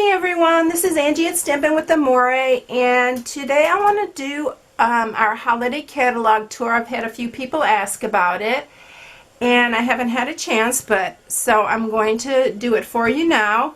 Hey everyone, this is Angie at Stampin' with Amore, and today I want to do our holiday catalog tour. I've had a few people ask about it, and I haven't had a chance, so I'm going to do it for you now.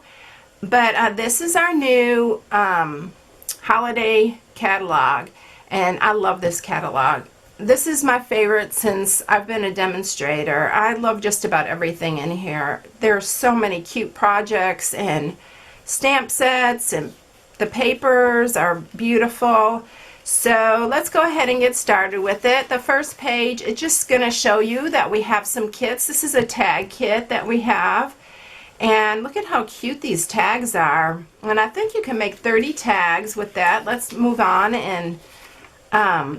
But this is our new holiday catalog, and I love this catalog. This is my favorite since I've been a demonstrator. I love just about everything in here. There's so many cute projects and stamp sets, and the papers are beautiful. So let's go ahead and get started with it. The first page is just going to show you that we have some kits. This is a tag kit that we have, and look at how cute these tags are, and I think you can make 30 tags with that. Let's move on. And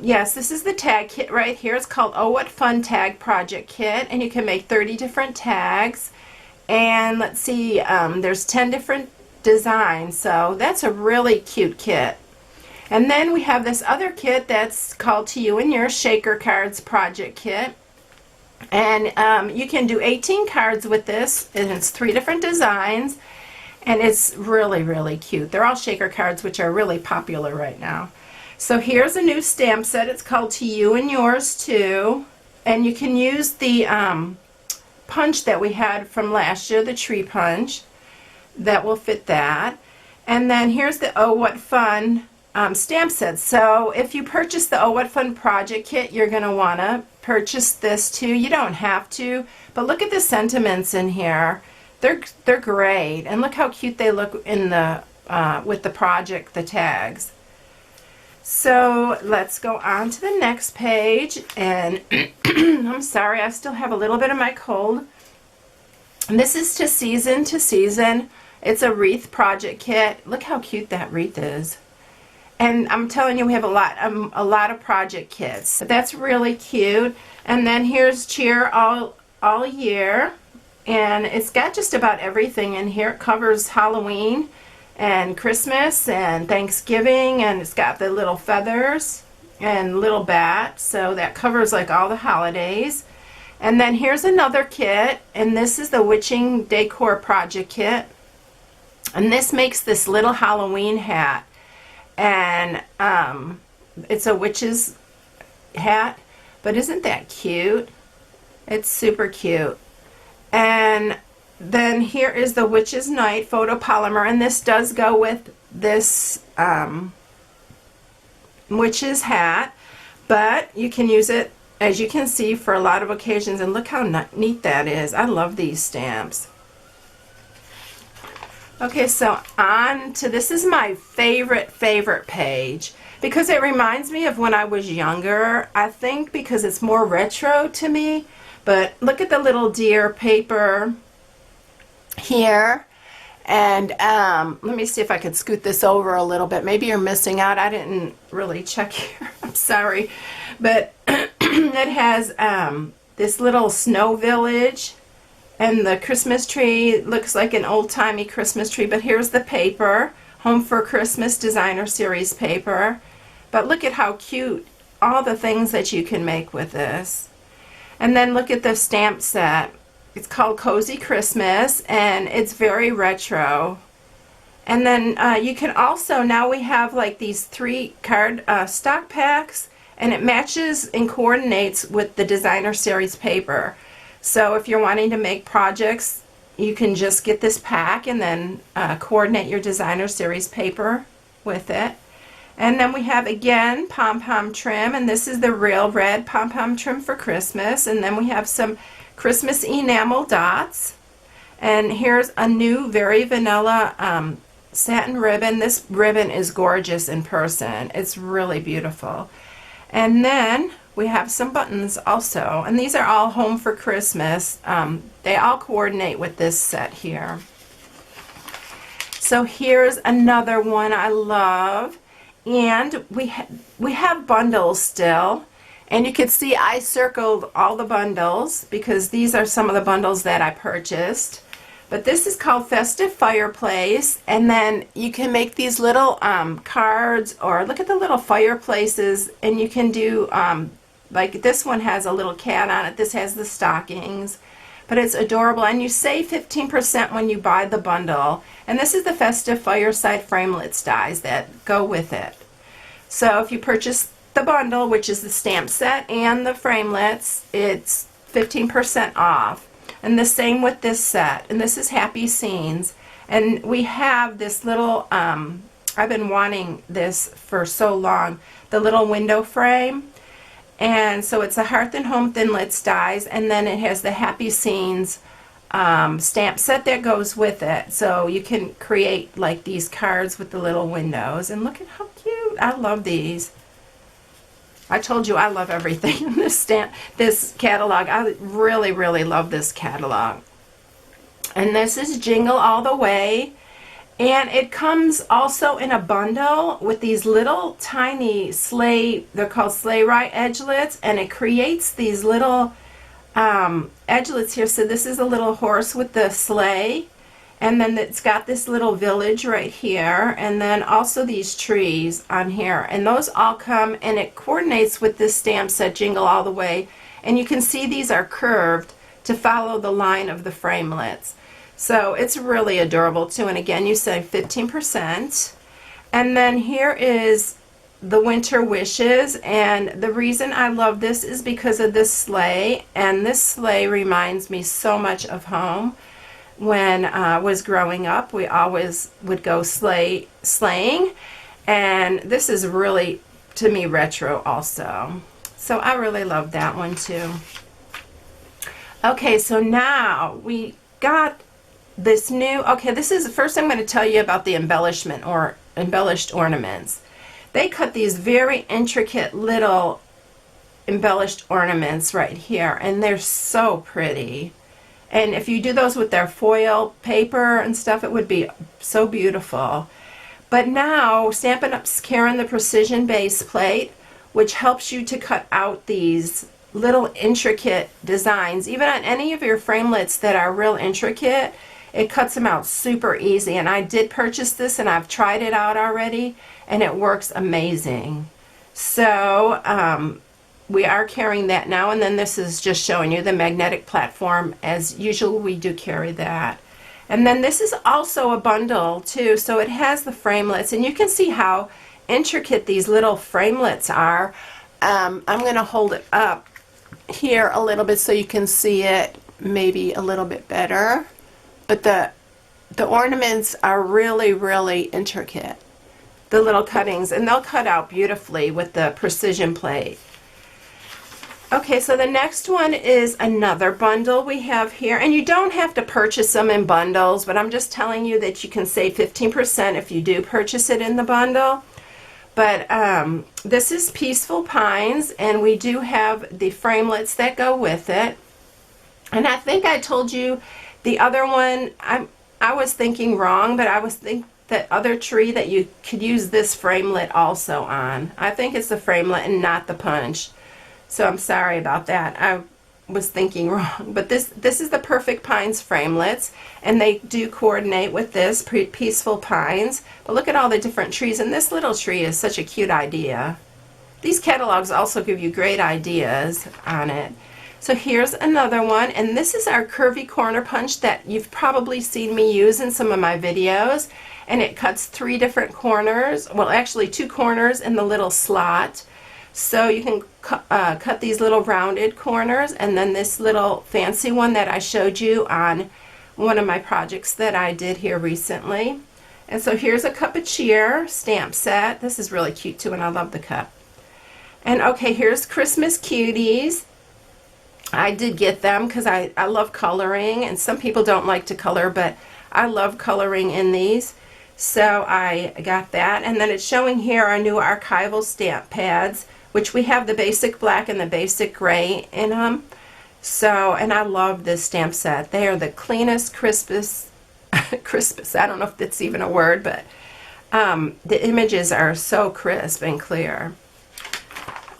yes, this is the tag kit right here. It's called Oh What Fun Tag Project Kit, and you can make 30 different tags. And let's see, there's 10 different designs, so that's a really cute kit. And then we have this other kit that's called To You and Your Shaker Cards Project Kit, and you can do 18 cards with this, and it's 3 different designs, and it's really cute. They're all shaker cards, which are really popular right now. So here's a new stamp set. It's called To You and Yours Too, and you can use the punch that we had from last year, the tree punch. That will fit that. And then here's the Oh What Fun stamp set. So if you purchase the Oh What Fun project kit, you're going to want to purchase this too. You don't have to, but look at the sentiments in here. They're great, and look how cute they look in the with the project, the tags. So let's go on to the next page, and I'm sorry, I still have a little bit of my cold. And this is To Season to Season. It's a wreath project kit. Look how cute that wreath is. And I'm telling you, we have a lot of project kits. That's really cute. And then here's Cheer All Year, and it's got just about everything in here. It covers Halloween and Christmas and Thanksgiving, and it's got the little feathers and little bat, so that covers like all the holidays. And then here's another kit, and this is the Witching Decor Project Kit, and this makes this little Halloween hat, and it's a witch's hat, but isn't that cute? It's super cute. And then here is the Witch's Night photopolymer, and this does go with this witch's hat, but you can use it, as you can see, for a lot of occasions. And look how neat that is. I love these stamps. Okay, so on to, this is my favorite page because it reminds me of when I was younger. I think because it's more retro to me, but look at the little deer paper here. And let me see if I could scoot this over a little bit. Maybe you're missing out. I didn't really check here. I'm sorry. But it has this little snow village, and the Christmas tree looks like an old-timey Christmas tree. But here's the paper, Home for Christmas Designer Series paper. But look at how cute all the things that you can make with this. And then look at the stamp set. It's called Cozy Christmas, and it's very retro. And then you can also, now we have like these 3 card stock packs, and it matches and coordinates with the Designer Series paper. So if you're wanting to make projects, you can just get this pack and then coordinate your Designer Series paper with it. And then we have, again, pom-pom trim, and this is the real red pom-pom trim for Christmas. And then we have some Christmas enamel dots, and here's a new very vanilla satin ribbon. This ribbon is gorgeous in person. It's really beautiful. And then we have some buttons also, and these are all Home for Christmas. They all coordinate with this set here. So here's another one I love, and we have bundles still. And you can see I circled all the bundles because these are some of the bundles that I purchased. But this is called Festive Fireplace, and then you can make these little cards, or look at the little fireplaces, and you can do like this one has a little cat on it. This has the stockings. but it's adorable, and you save 15% when you buy the bundle. And this is the festive fireside framelits dies that go with it. So if you purchase the bundle, which is the stamp set and the framelits, it's 15% off. And the same with this set. And this is Happy Scenes. And we have this little, I've been wanting this for so long, the little window frame. And so it's a Hearth and Home Thinlits dies, and then it has the Happy Scenes stamp set that goes with it. So you can create like these cards with the little windows. And look at how cute. I love these. I told you I love everything in this catalog. I really, really love this catalog. And this is Jingle All the Way. And it comes also in a bundle with these little tiny sleigh, they're called sleigh ride edgelets, and it creates these little edgelets here. So this is a little horse with the sleigh, and then it's got this little village right here, and then also these trees on here, and those all come, and it coordinates with this stamp set Jingle All the Way. And you can see these are curved to follow the line of the framelits. So it's really adorable too, and again you save 15%. And then here is the Winter Wishes, and the reason I love this is because of this sleigh, and this sleigh reminds me so much of home. When I was growing up, we always would go sleighing, and this is really, to me, retro also. So I really love that one too. Okay, so now we got this new, this is the first I'm going to tell you about the embellishment or embellished ornaments. They cut these very intricate little embellished ornaments right here, and they're so pretty. And if you do those with their foil paper and stuff, it would be so beautiful. But now Stampin' Up's carrying the precision base plate, which helps you to cut out these little intricate designs. Even on any of your framelits that are real intricate, it cuts them out super easy. And I did purchase this, and I've tried it out already, and it works amazing. So we are carrying that now, and then this is just showing you the magnetic platform. As usual, we do carry that. And then this is also a bundle too, so it has the framelits, and you can see how intricate these little framelits are. I'm going to hold it up here a little bit so you can see it maybe a little bit better. But the ornaments are really, really intricate, the little cuttings, and they'll cut out beautifully with the precision plate. Okay, so the next one is another bundle we have here, and you don't have to purchase them in bundles, but I'm just telling you that you can save 15% if you do purchase it in the bundle. But this is Peaceful Pines, and we do have the framelits that go with it. And I think I told you the other one, I was thinking wrong, but I was thinking that other tree that you could use this framelit also on. I think it's the framelit and not the punch. So I'm sorry about that. I was thinking wrong. But this is the Perfect Pines framelits, and they do coordinate with this Peaceful Pines. But look at all the different trees, and this little tree is such a cute idea. These catalogs also give you great ideas on it. So here's another one, and this is our curvy corner punch that you've probably seen me use in some of my videos. And it cuts 3 different corners, well actually 2 corners in the little slot. So you can cut these little rounded corners, and then this little fancy one that I showed you on one of my projects that I did here recently. And so here's a Cup of Cheer stamp set. This is really cute too, and I love the cup. And okay, here's Christmas Cuties. I did get them because I love coloring, and some people don't like to color, but I love coloring in these. So I got that, and then it's showing here our new archival stamp pads, which we have the basic black and the basic gray in them. So, and I love this stamp set. They are the cleanest, crispest, I don't know if that's even a word, but the images are so crisp and clear.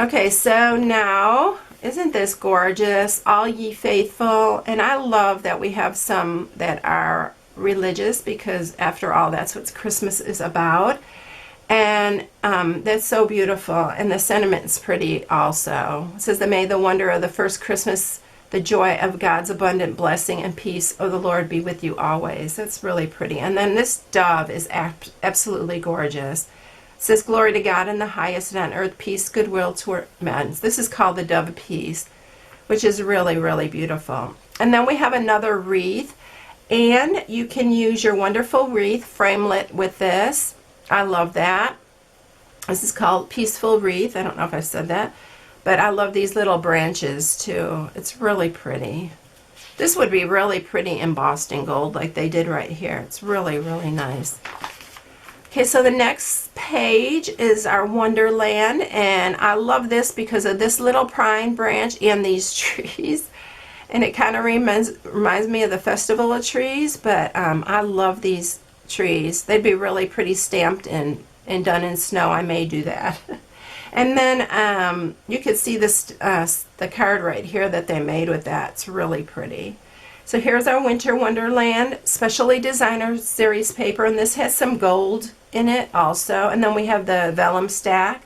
Okay, so now, isn't this gorgeous? All Ye Faithful, and I love that we have some that are religious, because after all, that's what Christmas is about. And that's so beautiful, and the sentiment's pretty also. It says that may the wonder of the the joy of God's abundant blessing and peace of the Lord be with you always. That's really pretty. And then this dove is absolutely gorgeous. It says, glory to God in the highest, and on earth peace, goodwill toward men. This is called the Dove of Peace, which is really, really beautiful. And then we have another wreath, and you can use your wonderful wreath framelit with this. I love that. This is called Peaceful Wreath. I don't know if I said that, but I love these little branches too. It's really pretty. This would be really pretty embossed in gold like they did right here. It's really, really nice. Okay, so the next page is our Wonderland, and I love this because of this little pine branch and these trees. And it kind of reminds me of the Festival of Trees, but I love these trees. They'd be really pretty stamped and done in snow. I may do that. And then you can see this the card right here that they made with that. It's really pretty. So here's our Winter Wonderland Specially Designer Series paper, and this has some gold in it also. And then we have the vellum stack.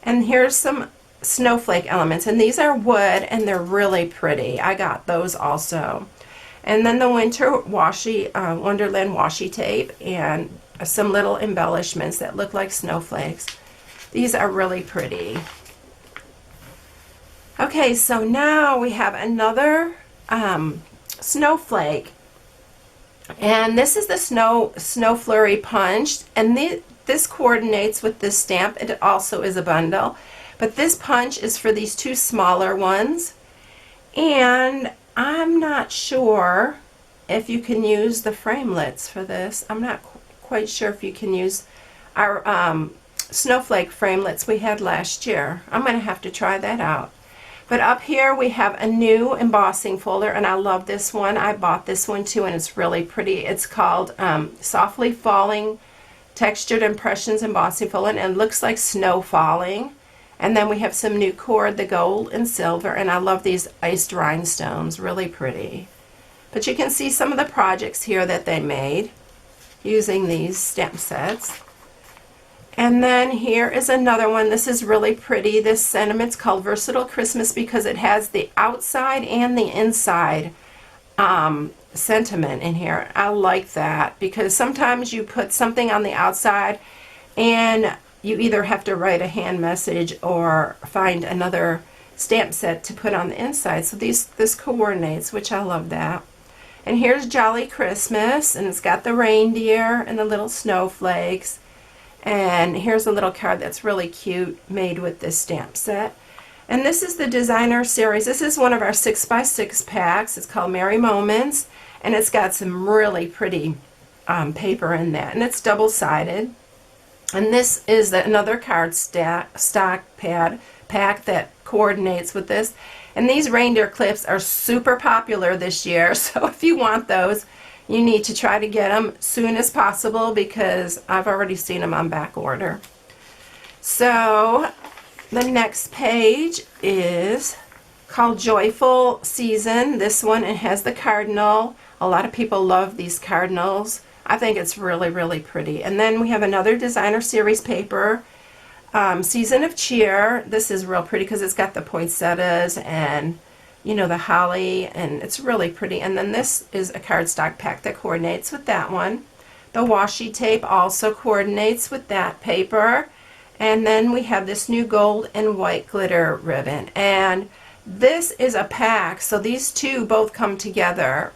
And here's some snowflake elements, and these are wood, and they're really pretty. I got those also. And then the Winter Wonderland washi tape, and some little embellishments that look like snowflakes. These are really pretty. Okay, so now we have another snowflake, and this is the snow flurry punched, and this coordinates with this stamp. It also is a bundle, but this punch is for these two smaller ones, and I'm not sure if you can use the framelits for this. I'm not quite sure if you can use our snowflake framelits we had last year. I'm going to have to try that out. But up here we have a new embossing folder, and I love this one. I bought this one too, and it's really pretty. It's called Softly Falling Textured Impressions Embossing Folder, and it looks like snow falling. And then we have some new cord, the gold and silver, and I love these iced rhinestones, really pretty. But you can see some of the projects here that they made using these stamp sets. And then here is another one. This is really pretty. This sentiment's called Versatile Christmas because it has the outside and the inside sentiment in here. I like that because sometimes you put something on the outside and you either have to write a hand message or find another stamp set to put on the inside. So this coordinates, which I love that. And here's Jolly Christmas, and it's got the reindeer and the little snowflakes. And here's a little card that's really cute, made with this stamp set. And this is the designer series. This is one of our 6x6 packs. It's called Merry Moments, and it's got some really pretty paper in that, and it's double-sided. And this is another card stock pack that coordinates with this. And these reindeer clips are super popular this year, so if you want those, you need to try to get them soon as possible because I've already seen them on back order. So the next page is called Joyful Season. This one, it has the cardinal. A lot of people love these cardinals. I think it's really, really pretty. And then we have another designer series paper, Season of Cheer. This is real pretty because it's got the poinsettias and, you know, the holly, and it's really pretty. And then this is a cardstock pack that coordinates with that one. The washi tape also coordinates with that paper. And then we have this new gold and white glitter ribbon. And this is a pack, so these two both come together.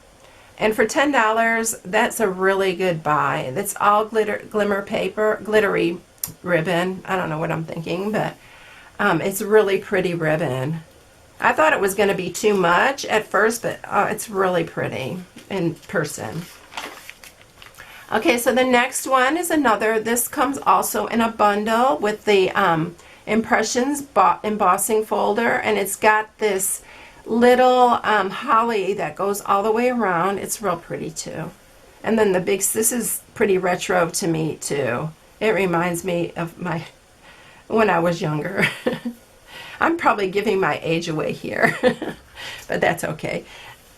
And for $10, that's a really good buy. That's all glimmer paper, glittery ribbon. I don't know what I'm thinking, but it's really pretty ribbon. I thought it was going to be too much at first, but it's really pretty in person. Okay, so the next one is another. This comes also in a bundle with the Impressions embossing folder, and it's got this little holly that goes all the way around. It's real pretty too. And then this is pretty retro to me too. It reminds me of when I was younger. I'm probably giving my age away here, but that's okay.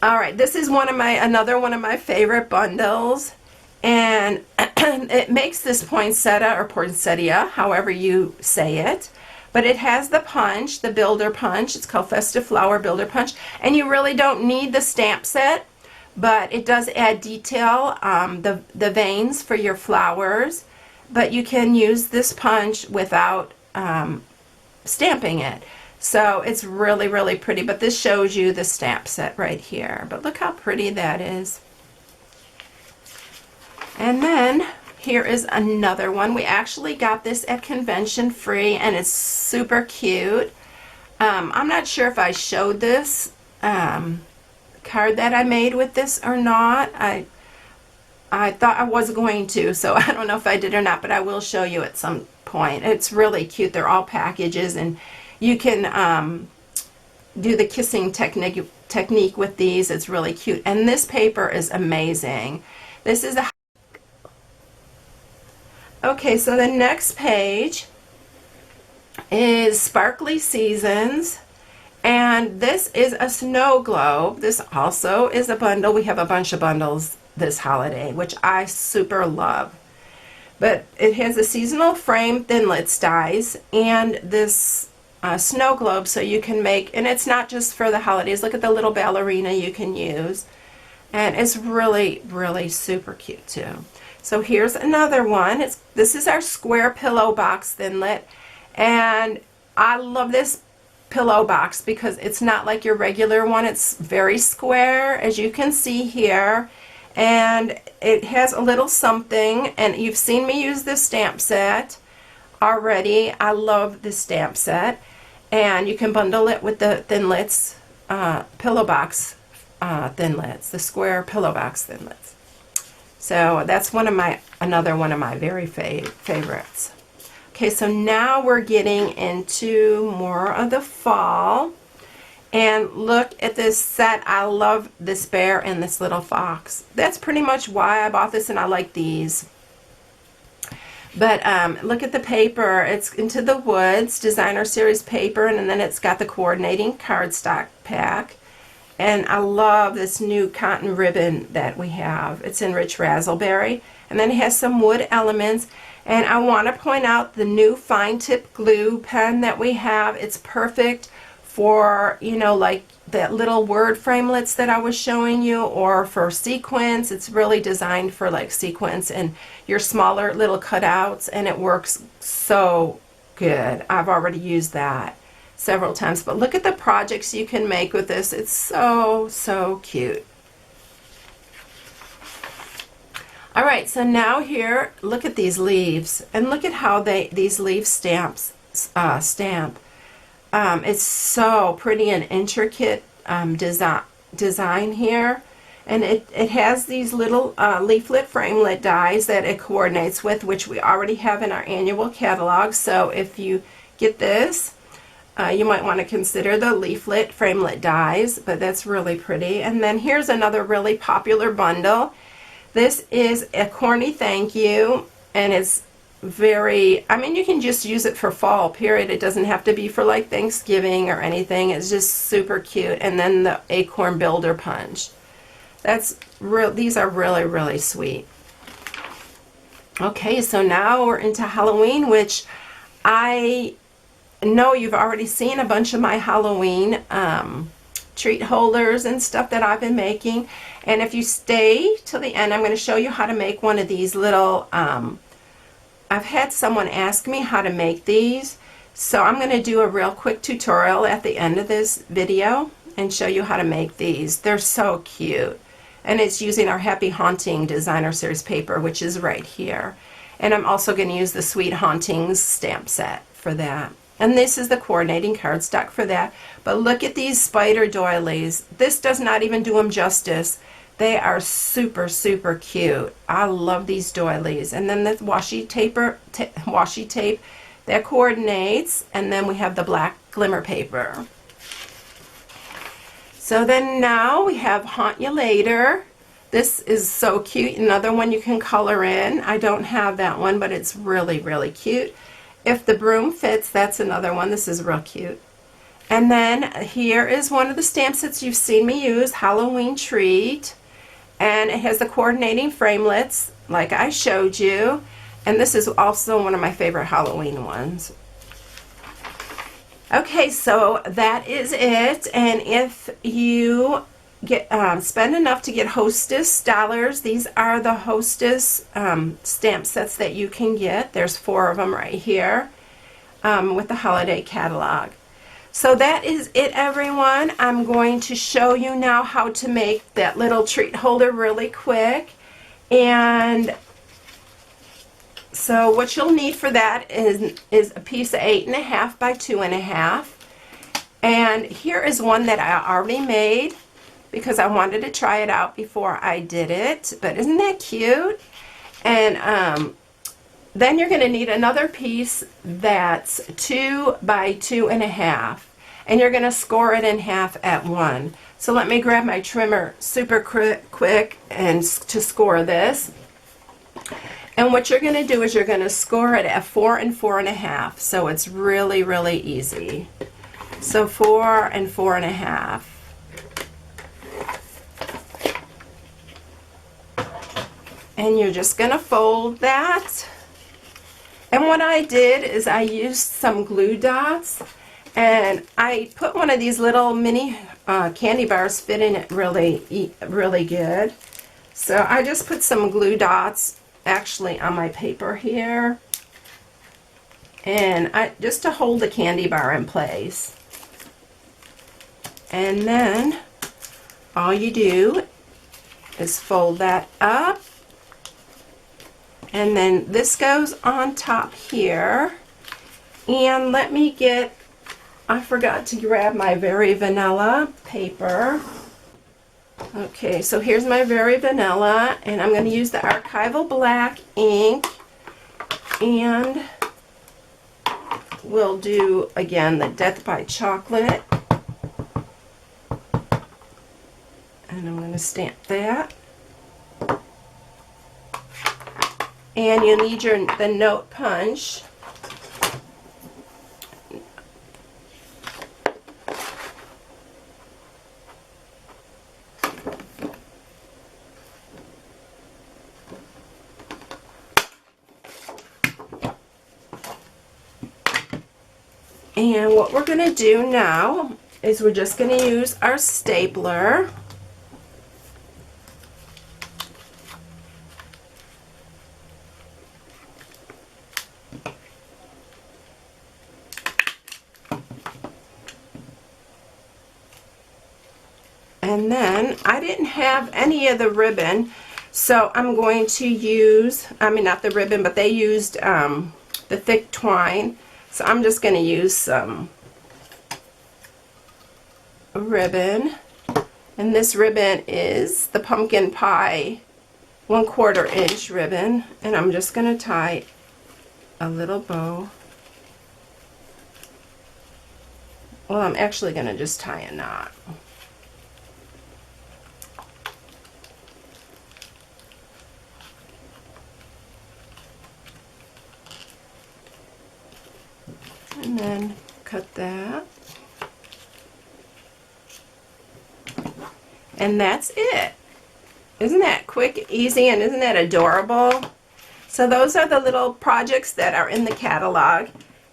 All right, this is another one of my favorite bundles, and it makes this poinsettia or poinsettia, however you say it, But it has the punch, the builder punch. It's called Festive Flower Builder Punch. And you really don't need the stamp set, but it does add detail, the veins for your flowers. But you can use this punch without stamping it. So it's really, really pretty. But this shows you the stamp set right here. But look how pretty that is. And then here is another one. We actually got this at Convention Free, and it's super cute. I'm not sure if I showed this card that I made with this or not. I thought I was going to, so I don't know if I did or not, but I will show you at some point. It's really cute. They're all packages, and you can do the kissing technique with these. It's really cute. And this paper is amazing. This is a... Okay, so the next page is Sparkly Seasons, and this is a snow globe. This also is a bundle. We have a bunch of bundles this holiday, which I super love. But it has a seasonal frame thinlits dies and this snow globe, so you can make, and it's not just for the holidays. Look at the little ballerina you can use, and it's really, really super cute too. So here's another one. This is our square pillow box thinlit, and I love this pillow box because it's not like your regular one. It's very square, as you can see here, and it has a little something, and you've seen me use this stamp set already. I love this stamp set, and you can bundle it with the thinlits, pillow box thinlits, the square pillow box thinlits. So that's another one of my very favorites. Okay, so now we're getting into more of the fall. And look at this set. I love this bear and this little fox. That's pretty much why I bought this, and I like these. But look at the paper. It's Into the Woods Designer Series paper, and then it's got the coordinating cardstock pack. And I love this new cotton ribbon that we have. It's in Rich Razzleberry. And then it has some wood elements. And I want to point out the new fine tip glue pen that we have. It's perfect for, you know, like that little word framelits that I was showing you, or for sequins. It's really designed for like sequins and your smaller little cutouts, and it works so good. I've already used that several times, but look at the projects you can make with this. It's so, so cute. All right, so now here, look at these leaves, and look at how these leaf stamps stamp. It's so pretty and intricate design here, and it has these little leaflet framelit dies that it coordinates with, which we already have in our annual catalog. So if you get this, you might want to consider the leaflet framelit dies, but that's really pretty. And then here's another really popular bundle. This is a corny thank you, and it's very, I mean, you can just use it for fall, period. It doesn't have to be for like Thanksgiving or anything. It's just super cute. And then the acorn builder punch. These are really, really sweet. Okay, so now we're into Halloween, which I know you've already seen a bunch of my Halloween treat holders and stuff that I've been making. And if you stay till the end, I'm going to show you how to make one of these little, I've had someone ask me how to make these, so I'm going to do a real quick tutorial at the end of this video and show you how to make these. They're so cute, and it's using our Happy Haunting Designer Series paper, which is right here. And I'm also going to use the Sweet Hauntings stamp set for that. And this is the coordinating cardstock for that. But look at these spider doilies. This does not even do them justice. They are super, super cute. I love these doilies. And then the washi tape that coordinates. And then we have the black glimmer paper. So then now we have Haunt You Later. This is so cute. Another one you can color in. I don't have that one, but it's really, really cute. If the Broom Fits, that's another one. This is real cute. And then here is one of the stamp sets you've seen me use, Halloween Treat. And it has the coordinating framelits, like I showed you. And this is also one of my favorite Halloween ones. Okay, so that is it. And if you get spend enough to get Hostess dollars, these are the Hostess stamp sets that you can get. There's 4 of them right here with the holiday catalog. So that is it, everyone. I'm going to show you now how to make that little treat holder really quick. And so what you'll need for that is a piece of 8.5 by 2.5. And here is one that I already made because I wanted to try it out before I did it. But isn't that cute? And then you're going to need another piece that's 2 by 2.5. And you're going to score it in half at 1. So let me grab my trimmer super quick and to score this. And what you're going to do is you're going to score it at 4 and 4.5. So it's really, really easy. So 4 and 4.5. And you're just going to fold that. And what I did is I used some glue dots. And I put one of these little mini candy bars fit in it really good. So I just put some glue dots actually on my paper here, and just to hold the candy bar in place. And then all you do is fold that up, and then this goes on top here. And let me get, I forgot to grab my Very Vanilla paper. Okay, so here's my Very Vanilla, and I'm going to use the Archival Black ink, and we'll do, again, the Death by Chocolate. And I'm going to stamp that. And you'll need the note punch. And what we're going to do now is we're just going to use our stapler. And then I didn't have any of the ribbon, so I'm going to use, I mean not the ribbon, but they used the thick twine. So I'm just going to use some ribbon, and this ribbon is the pumpkin pie 1/4 inch ribbon, and I'm just going to tie a little bow. Well, I'm actually going to just tie a knot. And then cut that. And that's it. Isn't that quick, easy, and isn't that adorable? So those are the little projects that are in the catalog.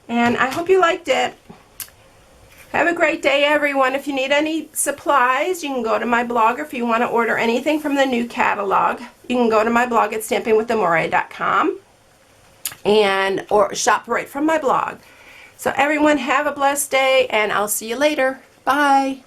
And I hope you liked it. Have a great day, everyone. If you need any supplies, you can go to my blog, or if you want to order anything from the new catalog, you can go to my blog at stampinwiththemore.com or shop right from my blog. So everyone, have a blessed day, and I'll see you later. Bye.